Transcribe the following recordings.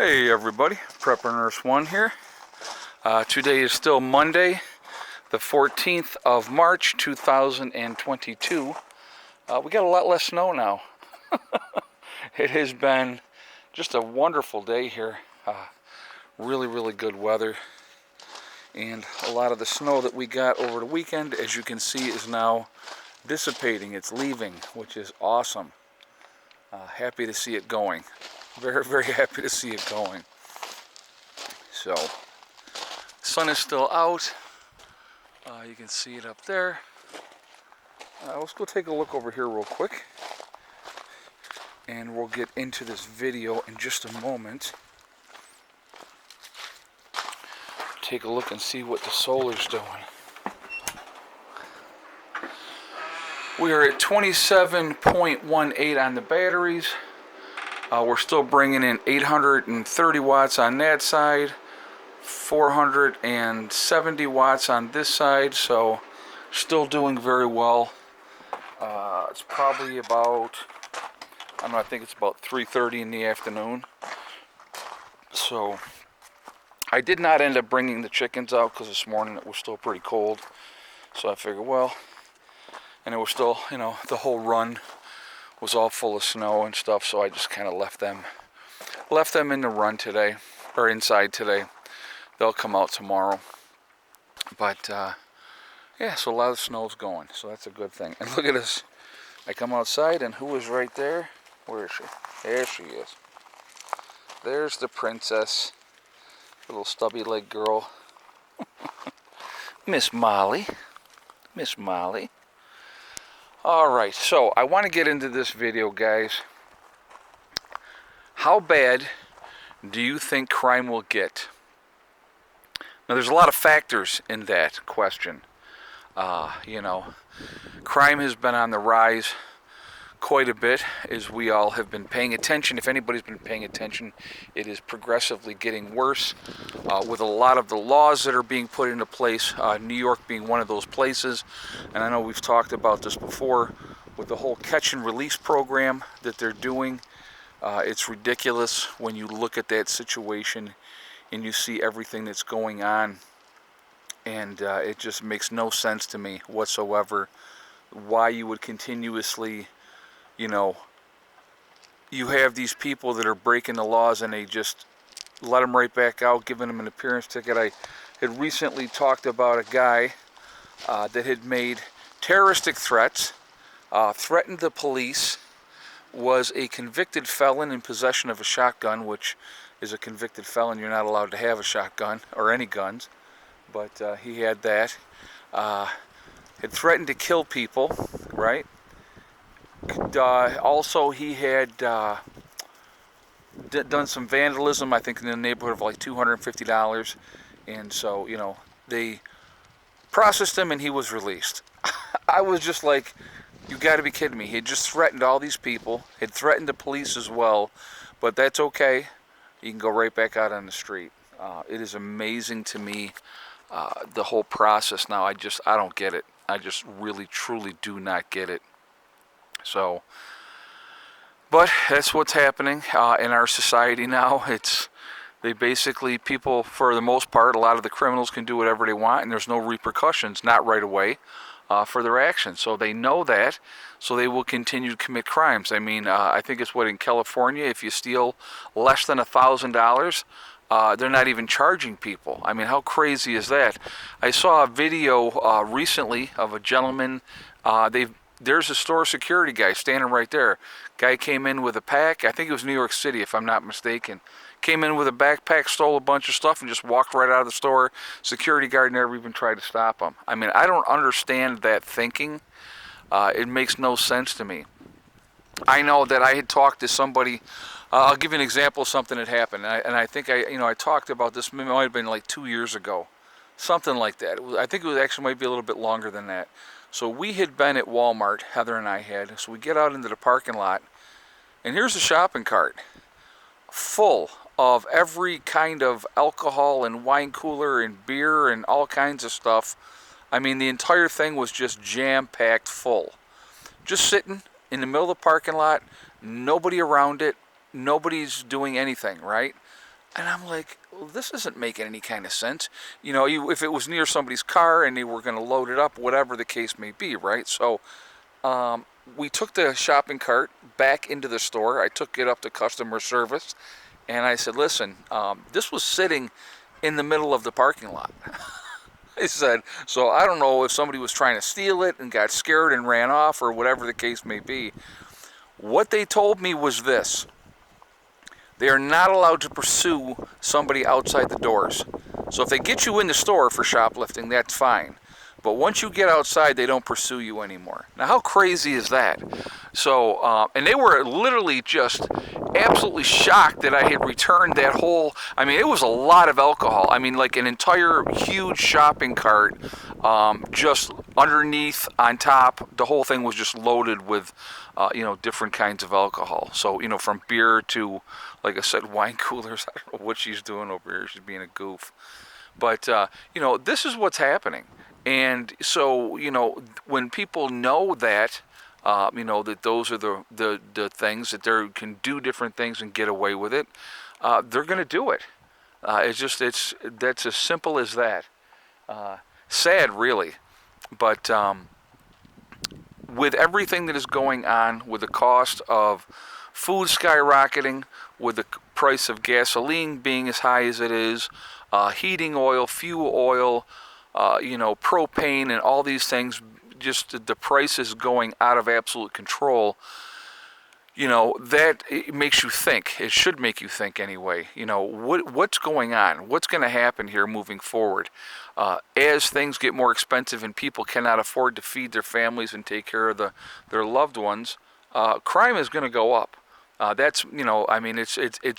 Hey everybody, Prepper Nurse 1 here. Today is still Monday, the 14th of March 2022. We got a lot less snow now. It has been just a wonderful day here. Really good weather. And a lot of the snow that we got over the weekend, as you can see, is now dissipating. It's leaving, which is awesome. Happy to see it going. Very happy to see it going. So, sun is still out. You can see it up there. Let's go take a look over here real quick. And we'll get into this video in just a moment. Take a look and see what the solar's doing. We are at 27.18 on the batteries. We're still bringing in 830 watts on that side, 470 watts on this side, so still doing very well. It's probably about, I don't know, I think it's about 3:30 in the afternoon. So I did not end up bringing the chickens out because this morning it was still pretty cold. So I figured, well, and it was still, you know, the whole run was all full of snow and stuff, so I just kind of left them in the run today, or inside today. They'll come out tomorrow. But yeah, so a lot of snow's going, so that's a good thing. And look at this. I come outside, and who is right there? Where is she? There she is. There's the princess, little stubby leg girl. Miss Molly. Miss Molly. Alright, so I want to get into this video, guys. How bad do you think crime will get? Now, there's a lot of factors in that question. You know, crime has been on the rise quite a bit, as we all have been paying attention. If anybody's been paying attention, it is progressively getting worse with a lot of the laws that are being put into place, New York being one of those places. And I know we've talked about this before with the whole catch and release program that they're doing. It's ridiculous when you look at that situation and you see everything that's going on, and it just makes no sense to me whatsoever why you would continuously, you know, you have these people that are breaking the laws and they just let them right back out, giving them an appearance ticket. I had recently talked about a guy that had made terroristic threats, threatened the police, was a convicted felon in possession of a shotgun, which is a convicted felon. You're not allowed to have a shotgun or any guns, but he had that. Had threatened to kill people, right? Also, he had done some vandalism, I think in the neighborhood of like $250, and so, you know, they processed him and he was released. I was just like, you got to be kidding me. He had just threatened all these people, had threatened the police as well, but that's okay. You can go right back out on the street. It is amazing to me, the whole process now. I don't get it. I just really, truly do not get it. So, but that's what's happening in our society now. They basically, people, for the most part, a lot of the criminals can do whatever they want, and there's no repercussions, not right away, for their actions. So they know that, so they will continue to commit crimes. I mean, I think it's in California, if you steal less than $1,000, they're not even charging people. I mean, how crazy is that? I saw a video recently of a gentleman. There's a store security guy standing right there. Guy came in with a pack. I think it was New York City, if I'm not mistaken. Came in with a backpack, stole a bunch of stuff, and just walked right out of the store. Security guard never even tried to stop him. I mean, I don't understand that thinking. It makes no sense to me. I know that I had talked to somebody. I'll give you an example of something that happened, and I think I talked about this. It might have been like 2 years ago, something like that. I think it was actually might be a little bit longer than that. So we had been at Walmart, Heather and I had. So we get out into the parking lot, and here's a shopping cart full of every kind of alcohol and wine cooler and beer and all kinds of stuff. I mean, the entire thing was just jam-packed full. Just sitting in the middle of the parking lot, nobody around it, nobody's doing anything, right? And I'm like, well, this isn't making any kind of sense. You know, if it was near somebody's car and they were going to load it up, whatever the case may be, right? So we took the shopping cart back into the store. I took it up to customer service, and I said, listen, this was sitting in the middle of the parking lot. I said, so I don't know if somebody was trying to steal it and got scared and ran off or whatever the case may be. What they told me was this: they are not allowed to pursue somebody outside the doors. So if they get you in the store for shoplifting, that's fine. But once you get outside, they don't pursue you anymore. Now, how crazy is that? So, and they were literally just absolutely shocked that I had returned that whole, I mean, it was a lot of alcohol. I mean, like an entire huge shopping cart, just underneath, on top, the whole thing was just loaded with, different kinds of alcohol. So, from beer to, like I said, wine coolers. I don't know what she's doing over here. She's being a goof. But, this is what's happening. And so, when people know that, that those are the things that they can do different things and get away with it, they're going to do it. That's as simple as that. Sad, really. But with everything that is going on, with the cost of food skyrocketing, with the price of gasoline being as high as it is, heating oil, fuel oil, propane, and all these things, just the prices going out of absolute control, that it makes you think. It should make you think anyway. What's going on? What's going to happen here moving forward? As things get more expensive and people cannot afford to feed their families and take care of their loved ones, crime is going to go up. It's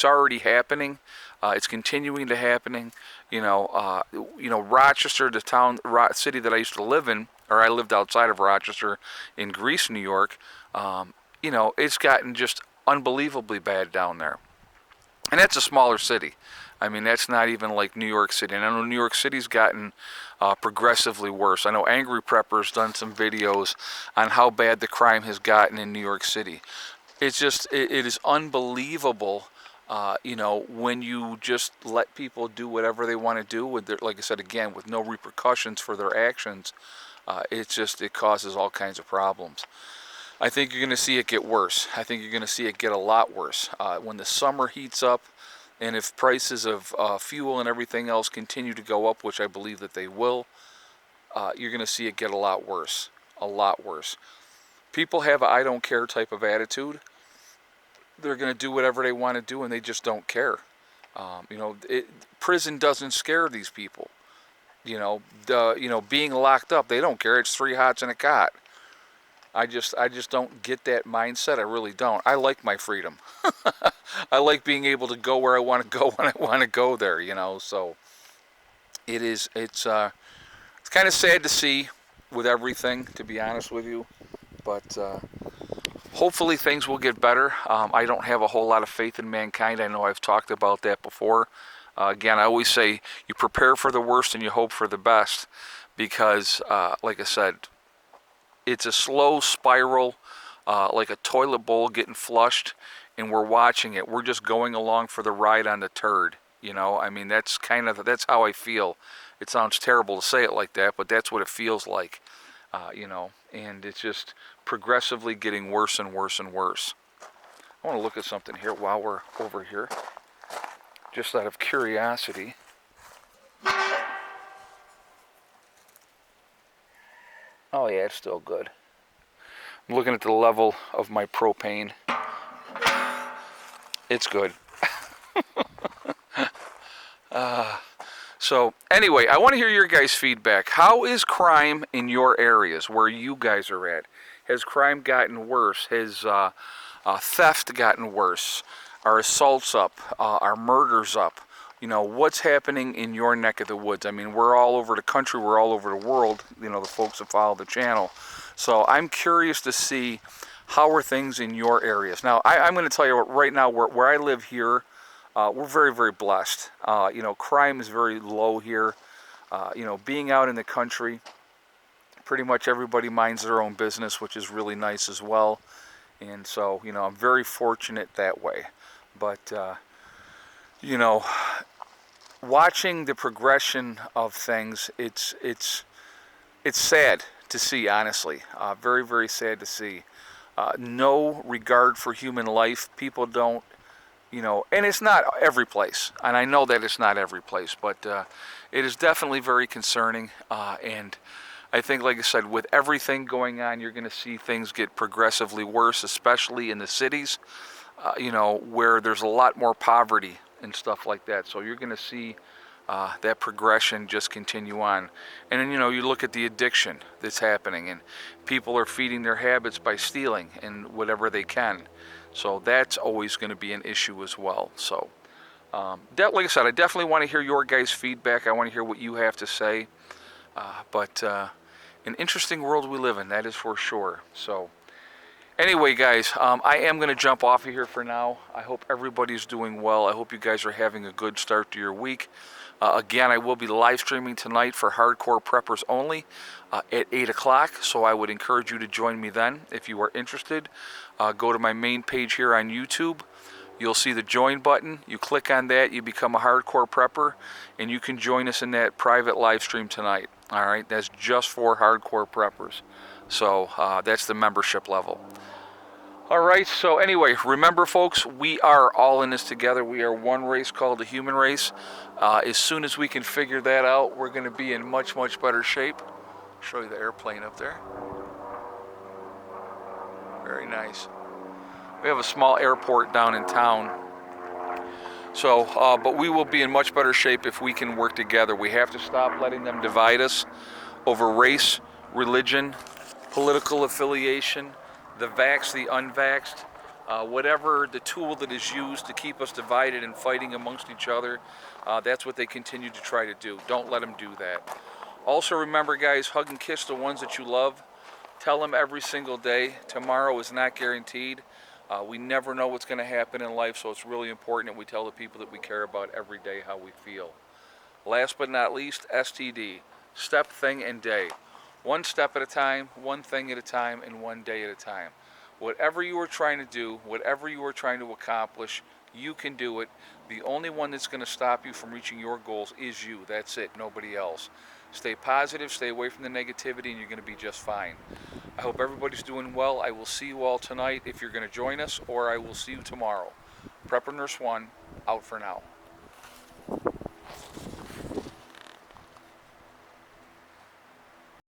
already happening. It's continuing to happening. Rochester, the city that I used to live in, or I lived outside of Rochester in Greece, New York. It's gotten just unbelievably bad down there. And that's a smaller city. I mean, that's not even like New York City. And I know New York City's gotten progressively worse. I know Angry Prepper's done some videos on how bad the crime has gotten in New York City. It's just, it is unbelievable, when you just let people do whatever they want to do with their, like I said again, with no repercussions for their actions. It causes all kinds of problems. I think you're going to see it get worse. I think you're going to see it get a lot worse. When the summer heats up, and if prices of fuel and everything else continue to go up, which I believe that they will, you're going to see it get a lot worse. A lot worse. People have a I don't care type of attitude. They're going to do whatever they want to do, and they just don't care. Prison doesn't scare these people. Being locked up, they don't care. It's 3 hots and a cot. I just don't get that mindset. I really don't. I like my freedom. I like being able to go where I want to go when I want to go there. So it's kind of sad to see with everything, to be honest with you. But hopefully things will get better. I don't have a whole lot of faith in mankind. I know I've talked about that before. Again, I always say you prepare for the worst and you hope for the best, because, like I said, it's a slow spiral, like a toilet bowl getting flushed, and we're watching it. We're just going along for the ride on the turd. That's how I feel. It sounds terrible to say it like that, but that's what it feels like. And it's just progressively getting worse and worse and worse. I want to look at something here while we're over here, just out of curiosity. Oh yeah, it's still good. I'm looking at the level of my propane. It's good. So anyway, I want to hear your guys' feedback. How is crime in your areas where you guys are at? Has crime gotten worse? Has theft gotten worse? Are assaults up? Are murders up? What's happening in your neck of the woods? I mean, we're all over the country, we're all over the world, the folks that follow the channel. So I'm curious to see, how are things in your areas? Now, I'm going to tell you right now, where I live here, we're very, very blessed. Crime is very low here. Being out in the country, pretty much everybody minds their own business, which is really nice as well. And so, I'm very fortunate that way. But you know, watching the progression of things, it's sad to see, honestly. Very, very sad to see. No regard for human life. People don't, and it's not every place. And I know that it's not every place, but it is definitely very concerning. And I think, like I said, with everything going on, you're going to see things get progressively worse, especially in the cities, where there's a lot more poverty and stuff like that. So you're going to see that progression just continue on. And then, you look at the addiction that's happening, and people are feeding their habits by stealing and whatever they can. So that's always going to be an issue as well. So, like I said, I definitely want to hear your guys' feedback. I want to hear what you have to say. But an interesting world we live in, that is for sure. So, anyway, guys, I am going to jump off of here for now. I hope everybody's doing well. I hope you guys are having a good start to your week. Again, I will be live streaming tonight for Hardcore Preppers Only at 8 o'clock, so I would encourage you to join me then if you are interested. Go to my main page here on YouTube. You'll see the join button. You click on that, you become a Hardcore Prepper, and you can join us in that private live stream tonight. All right, that's just for Hardcore Preppers. So that's the membership level. All right, so anyway, remember, folks, we are all in this together. We are one race called the human race. As soon as we can figure that out, we're going to be in much, much better shape. I'll show you the airplane up there. Very nice. We have a small airport down in town. So, but we will be in much better shape if we can work together. We have to stop letting them divide us over race, religion, political affiliation, the vaxxed, the unvaxxed, whatever the tool that is used to keep us divided and fighting amongst each other, that's what they continue to try to do. Don't let them do that. Also remember, guys, hug and kiss the ones that you love. Tell them every single day. Tomorrow is not guaranteed. We never know what's going to happen in life, so it's really important that we tell the people that we care about every day how we feel. Last but not least, STD, step, thing, and day. One step at a time, one thing at a time, and one day at a time. Whatever you are trying to do, whatever you are trying to accomplish, you can do it. The only one that's going to stop you from reaching your goals is you. That's it, nobody else. Stay positive, stay away from the negativity, and you're going to be just fine. I hope everybody's doing well. I will see you all tonight if you're going to join us, or I will see you tomorrow. Prepper Nurse 1, out for now.